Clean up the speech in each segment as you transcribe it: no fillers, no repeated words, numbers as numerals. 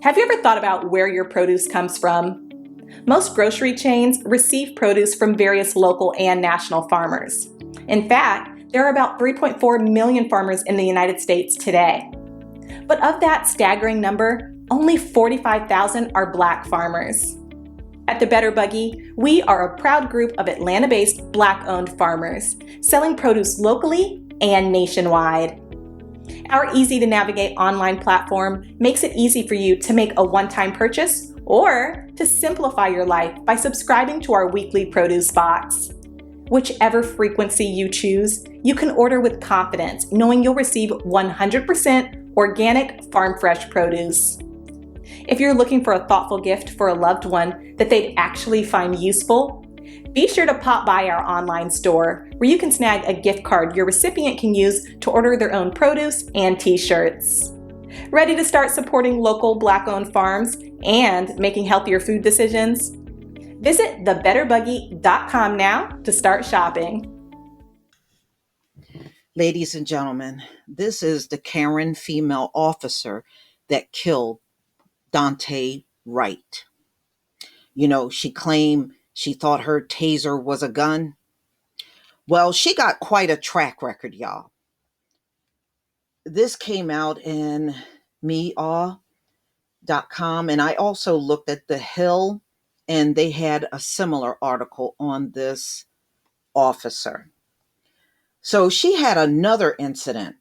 Have you ever thought about where your produce comes from? Most grocery chains receive produce from various local and national farmers. In fact, there are about 3.4 million farmers in the United States today. But of that staggering number, only 45,000 are Black farmers. At the Better Buggy, we are a proud group of Atlanta-based Black-owned farmers, selling produce locally and nationwide. Our easy-to-navigate online platform makes it easy for you to make a one-time purchase or to simplify your life by subscribing to our weekly produce box. Whichever frequency you choose, you can order with confidence, knowing you'll receive 100% organic farm-fresh produce. If you're looking for a thoughtful gift for a loved one that they'd actually find useful, be sure to pop by our online store where you can snag a gift card your recipient can use to order their own produce and t-shirts. Ready to start supporting local Black-owned farms and making healthier food decisions? Visit thebetterbuggy.com now to start shopping. Ladies and gentlemen, this is the Karen female officer that killed Daunte Wright. She claimed she thought her taser was a gun. Well, she got quite a track record, y'all. This came out in meaw.com, and I also looked at The Hill, and they had a similar article on this officer. So she had another incident.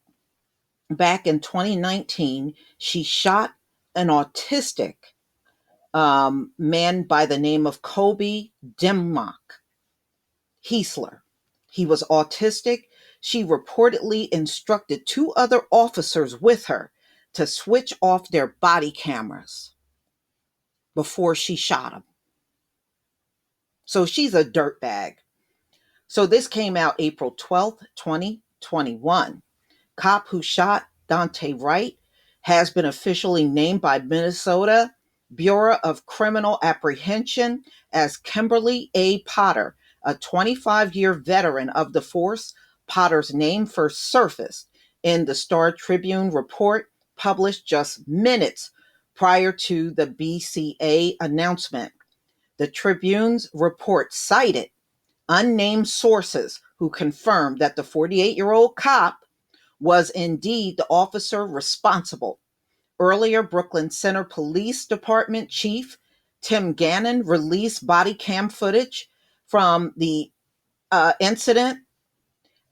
Back in 2019, she shot an autistic man by the name of Kobe Dimmock Heisler. He was autistic. She reportedly instructed two other officers with her to switch off their body cameras before she shot him. So she's a dirtbag. So this came out April 12th, 2021. Cop who shot Daunte Wright has been officially named by Minnesota Bureau of Criminal Apprehension as Kimberly A. Potter, a 25-year veteran of the force. Potter's name first surfaced in the Star Tribune report published just minutes prior to the BCA announcement. The Tribune's report cited unnamed sources who confirmed that the 48-year-old cop was indeed the officer responsible. Earlier, Brooklyn Center Police Department Chief Tim Gannon released body cam footage from the incident.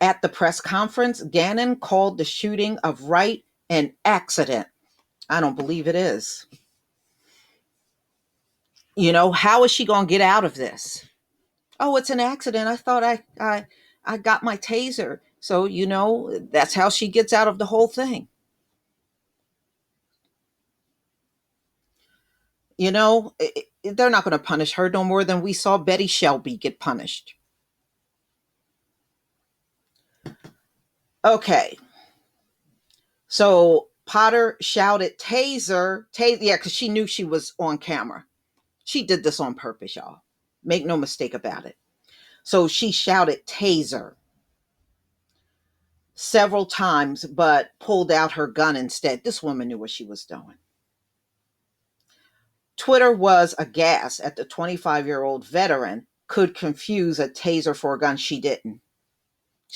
At the press conference, Gannon called the shooting of Wright an accident. I don't believe it is. How is she going to get out of this? Oh, it's an accident. I thought I got my taser. So, that's how she gets out of the whole thing. They're not going to punish her no more than we saw Betty Shelby get punished. Okay. So Potter shouted, taser, yeah, because she knew she was on camera. She did this on purpose, y'all. Make no mistake about it. So she shouted taser several times, but pulled out her gun instead. This woman knew what she was doing. Twitter was aghast at the 25-year-old veteran could confuse a taser for a gun. She didn't.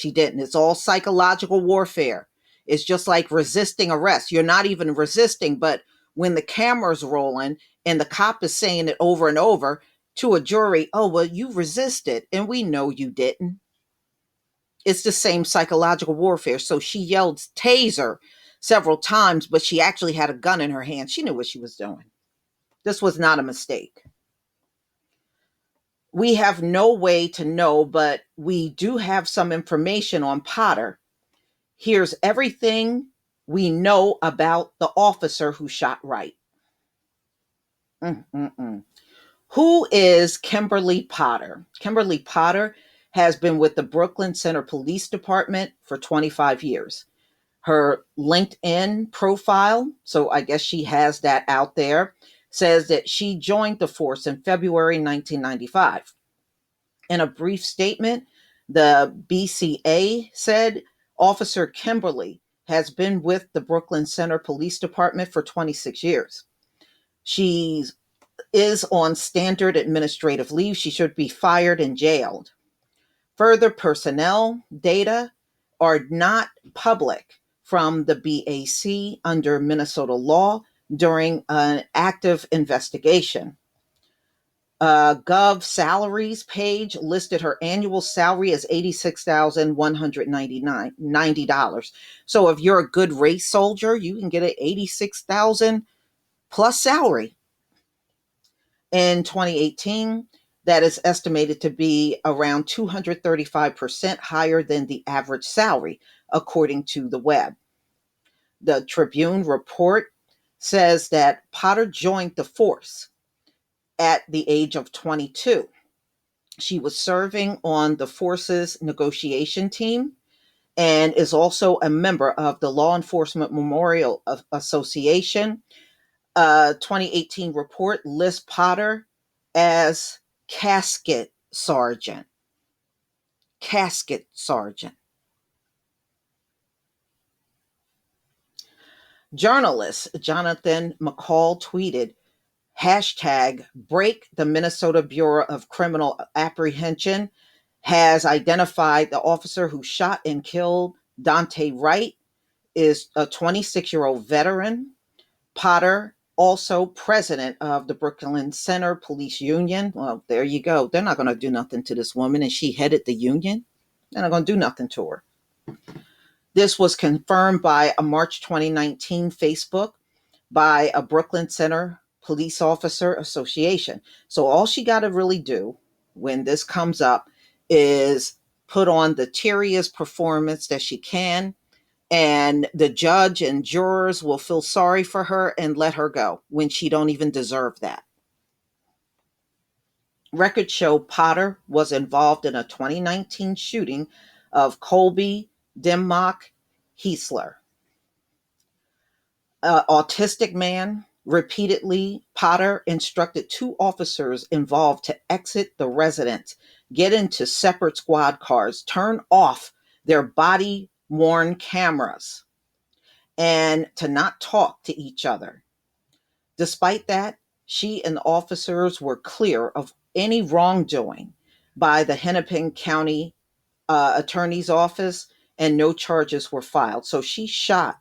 It's all psychological warfare. It's just like resisting arrest. You're not even resisting, but when the camera's rolling and the cop is saying it over and over to a jury, oh, well, you resisted, and we know you didn't. It's the same psychological warfare. So she yelled taser several times, but she actually had a gun in her hand. She knew what she was doing. This was not a mistake. We have no way to know, but we do have some information on Potter. Here's everything we know about the officer who shot Wright. Who is Kimberly Potter? Kimberly Potter has been with the Brooklyn Center Police Department for 25 years. Her LinkedIn profile, so I guess she has that out there, says that she joined the force in February 1995. In a brief statement, the BCA said Officer Kimberly has been with the Brooklyn Center Police Department for 26 years. She is on standard administrative leave. She should be fired and jailed. Further personnel data are not public from the BAC under Minnesota law during an active investigation. Gov salaries page listed her annual salary as $86,190. So if you're a good race soldier, you can get an 86,000 plus salary. In 2018, that is estimated to be around 235% higher than the average salary, according to the web. The Tribune report says that Potter joined the force at the age of 22. She was serving on the force's negotiation team and is also a member of the Law Enforcement Memorial Association. A 2018 report lists Potter as casket sergeant. Casket sergeant. Journalist Jonathan McCall tweeted, hashtag break the Minnesota Bureau of Criminal Apprehension has identified the officer who shot and killed Dante Wright is a 26-year-old veteran. Potter, also president of the Brooklyn Center Police Union. Well, there you go. They're not going to do nothing to this woman, and she headed the union. They're not going to do nothing to her. This was confirmed by a March 2019 Facebook by a Brooklyn Center Police Officer Association. So all she got to really do when this comes up is put on the teariest performance that she can, and the judge and jurors will feel sorry for her and let her go when she don't even deserve that. Records show Potter was involved in a 2019 shooting of Colby Dimmock Heisler, an autistic man. Repeatedly, Potter instructed two officers involved to exit the residence, get into separate squad cars, turn off their body-worn cameras, and to not talk to each other. Despite that, she and the officers were clear of any wrongdoing by the Hennepin County Attorney's Office, and no charges were filed. So she shot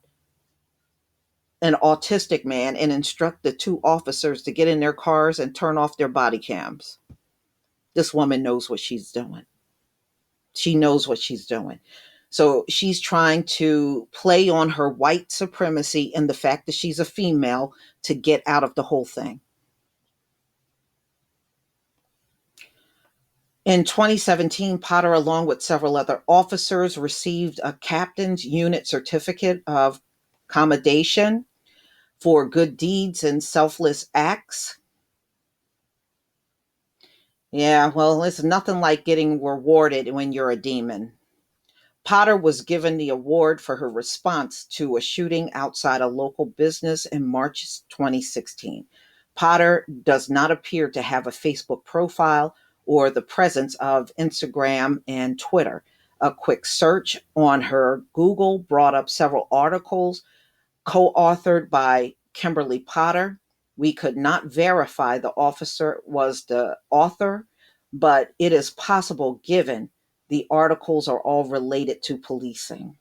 an autistic man and instructed two officers to get in their cars and turn off their body cams. This woman knows what she's doing. She knows what she's doing. So she's trying to play on her white supremacy and the fact that she's a female to get out of the whole thing. In 2017, Potter, along with several other officers, received a captain's unit certificate of commendation for good deeds and selfless acts. Yeah, well, it's nothing like getting rewarded when you're a demon. Potter was given the award for her response to a shooting outside a local business in March 2016. Potter does not appear to have a Facebook profile or the presence of Instagram and Twitter. A quick search on her Google brought up several articles co-authored by Kimberly Potter. We could not verify the officer was the author, but it is possible given the articles are all related to policing.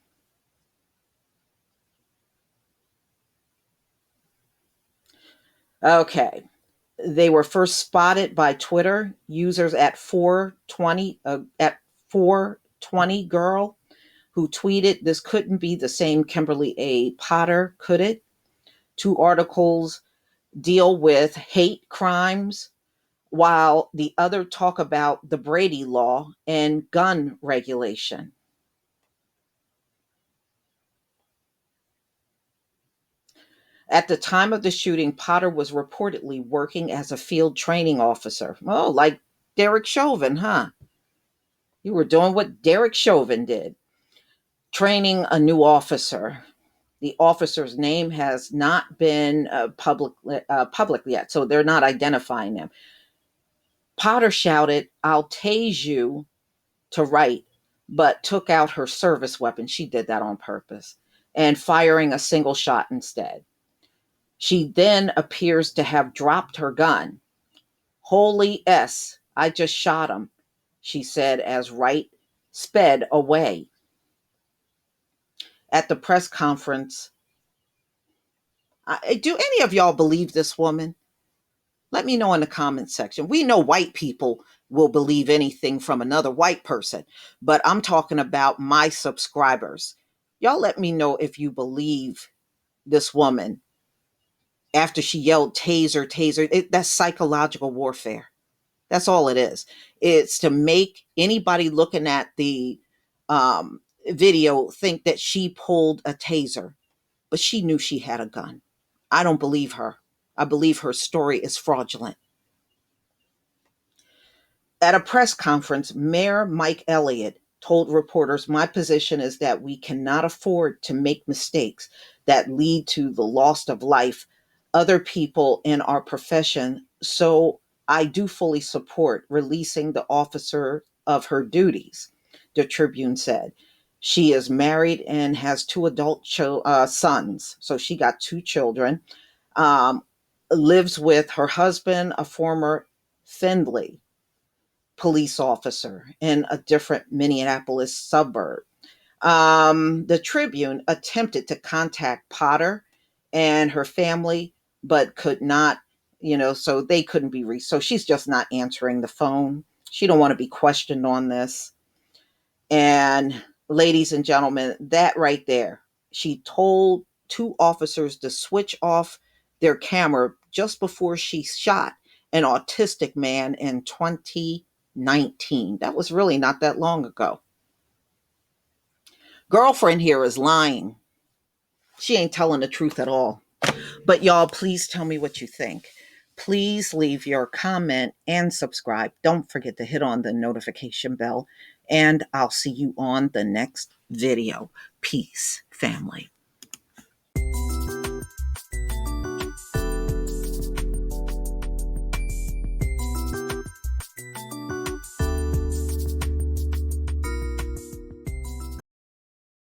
Okay. They were first spotted by Twitter users at 420 girl, who tweeted, "This couldn't be the same Kimberly A. Potter, could it?" Two articles deal with hate crimes, while the other talk about the Brady Law and gun regulation. At the time of the shooting, Potter was reportedly working as a field training officer. Oh, like Derek Chauvin, huh? You were doing what Derek Chauvin did, training a new officer. The officer's name has not been public yet, so they're not identifying him. Potter shouted, "I'll tase you," to Wright, but took out her service weapon. She did that on purpose, and firing a single shot instead. She then appears to have dropped her gun. "Holy S, I just shot him," she said as Wright sped away. At the press conference, do any of y'all believe this woman? Let me know in the comments section. We know white people will believe anything from another white person, but I'm talking about my subscribers. Y'all let me know if you believe this woman after she yelled taser, taser. That's psychological warfare. That's all it is. It's to make anybody looking at the video think that she pulled a taser, but she knew she had a gun. I don't believe her. I believe her story is fraudulent. At a press conference, Mayor Mike Elliott told reporters, "My position is that we cannot afford to make mistakes that lead to the loss of life, other people in our profession. So I do fully support releasing the officer of her duties," the Tribune said. She is married and has two adult sons. So she got two children, um, lives with her husband, a former Findlay police officer in a different Minneapolis suburb. The Tribune attempted to contact Potter and her family, but could not, so they couldn't be reached. So she's just not answering the phone. She don't want to be questioned on this. And ladies and gentlemen, that right there, she told two officers to switch off their camera just before she shot an autistic man in 2019. That was really not that long ago. Girlfriend here is lying. She ain't telling the truth at all. But y'all, please tell me what you think. Please leave your comment and subscribe. Don't forget to hit on the notification bell. And I'll see you on the next video. Peace, family.